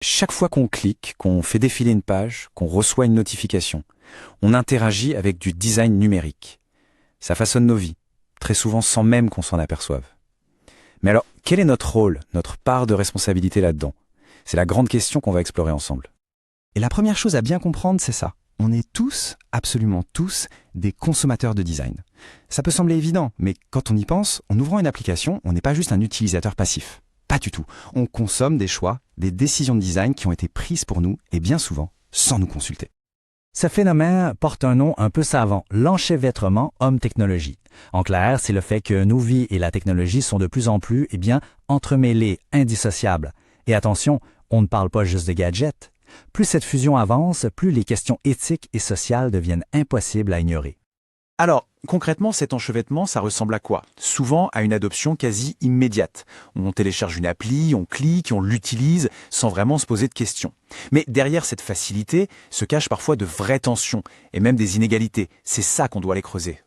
Chaque fois qu'on clique, qu'on fait défiler une page, qu'on reçoit une notification, on interagit avec du design numérique. Ça façonne nos vies, très souvent sans même qu'on s'en aperçoive. Mais alors, quel est notre rôle, notre part de responsabilité là-dedans? C'est la grande question qu'on va explorer ensemble. Et la première chose à bien comprendre, c'est ça. On est tous, absolument tous, des consommateurs de design. Ça peut sembler évident, mais quand on y pense, en ouvrant une application, on n'est pas juste un utilisateur passif. Pas du tout. On consomme des choix, des décisions de design qui ont été prises pour nous, et bien souvent, sans nous consulter. Ce phénomène porte un nom un peu savant, l'enchevêtrement homme-technologie. En clair, c'est le fait que nos vies et la technologie sont de plus en plus, entremêlées, indissociables. Et attention, on ne parle pas juste de gadgets. Plus cette fusion avance, plus les questions éthiques et sociales deviennent impossibles à ignorer. Alors, concrètement, cet enchevêtrement, ça ressemble à quoi? Souvent à une adoption quasi immédiate. On télécharge une appli, on clique, on l'utilise sans vraiment se poser de questions. Mais derrière cette facilité se cachent parfois de vraies tensions et même des inégalités. C'est ça qu'on doit aller creuser.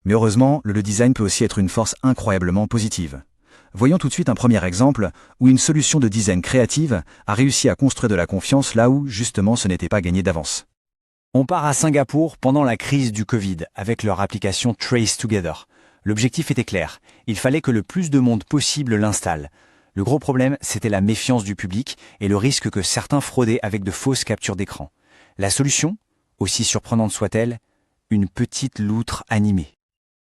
Mais heureusement, le design peut aussi être une force incroyablement positive. Voyons tout de suite un premier exemple où une solution de design créative a réussi à construire de la confiance là où, justement, ce n'était pas gagné d'avance. On part à Singapour pendant la crise du Covid avec leur application Trace Together. L'objectif était clair, il fallait que le plus de monde possible l'installe. Le gros problème, c'était la méfiance du public et le risque que certains fraudaient avec de fausses captures d'écran. La solution, aussi surprenante soit-elle, une petite loutre animée.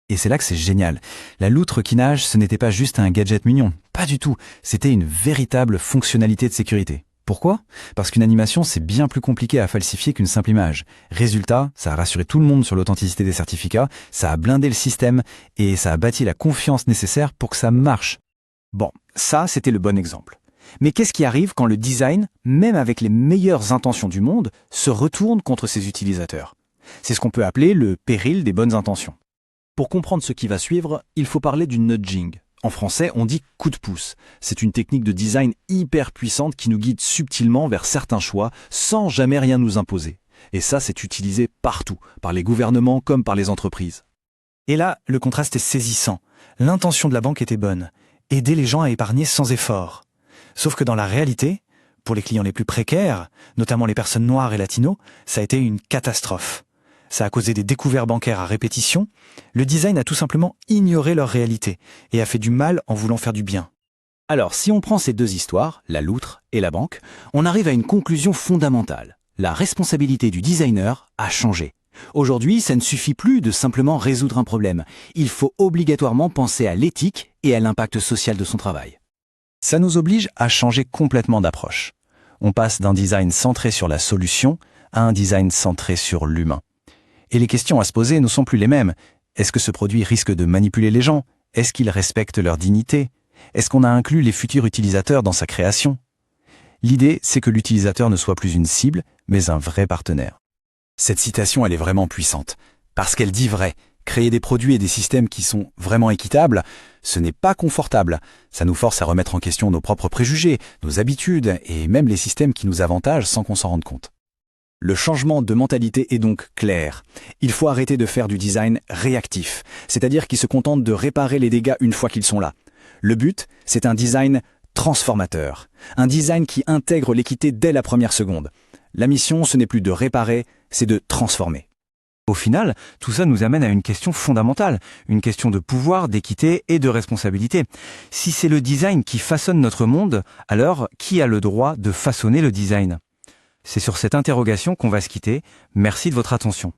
Et c'est là que c'est génial. La loutre qui nage, ce n'était pas juste un gadget mignon. Pas du tout. C'était une véritable fonctionnalité de sécurité. Pourquoi? Parce qu'une animation, c'est bien plus compliqué à falsifier qu'une simple image. Résultat, ça a rassuré tout le monde sur l'authenticité des certificats, ça a blindé le système et ça a bâti la confiance nécessaire pour que ça marche. Bon, ça, c'était le bon exemple. Mais qu'est-ce qui arrive quand le design, même avec les meilleures intentions du monde, se retourne contre ses utilisateurs? C'est ce qu'on peut appeler le péril des bonnes intentions. Pour comprendre ce qui va suivre, il faut parler du nudging. En français, on dit coup de pouce. C'est une technique de design hyper puissante qui nous guide subtilement vers certains choix sans jamais rien nous imposer. Et ça, c'est utilisé partout, par les gouvernements comme par les entreprises. Et là, le contraste est saisissant. L'intention de la banque était bonne. Aider les gens à épargner sans effort. Sauf que dans la réalité, pour les clients les plus précaires, notamment les personnes noires et latinos, ça a été une catastrophe. Ça a causé des découvertes bancaires à répétition. Le design a tout simplement ignoré leur réalité et a fait du mal en voulant faire du bien. Alors, si on prend ces deux histoires, la loutre et la banque, on arrive à une conclusion fondamentale. La responsabilité du designer a changé. Aujourd'hui, ça ne suffit plus de simplement résoudre un problème. Il faut obligatoirement penser à l'éthique et à l'impact social de son travail. Ça nous oblige à changer complètement d'approche. On passe d'un design centré sur la solution à un design centré sur l'humain. Et les questions à se poser ne sont plus les mêmes. Est-ce que ce produit risque de manipuler les gens? Est-ce qu'il respecte leur dignité? Est-ce qu'on a inclus les futurs utilisateurs dans sa création? L'idée, c'est que l'utilisateur ne soit plus une cible, mais un vrai partenaire. Cette citation, elle est vraiment puissante, parce qu'elle dit vrai. Créer des produits et des systèmes qui sont vraiment équitables, ce n'est pas confortable. Ça nous force à remettre en question nos propres préjugés, nos habitudes, et même les systèmes qui nous avantagent sans qu'on s'en rende compte. Le changement de mentalité est donc clair. Il faut arrêter de faire du design réactif, c'est-à-dire qui se contente de réparer les dégâts une fois qu'ils sont là. Le but, c'est un design transformateur, un design qui intègre l'équité dès la première seconde. La mission, ce n'est plus de réparer, c'est de transformer. Au final, tout ça nous amène à une question fondamentale, une question de pouvoir, d'équité et de responsabilité. Si c'est le design qui façonne notre monde, alors qui a le droit de façonner le design? C'est sur cette interrogation qu'on va se quitter. Merci de votre attention.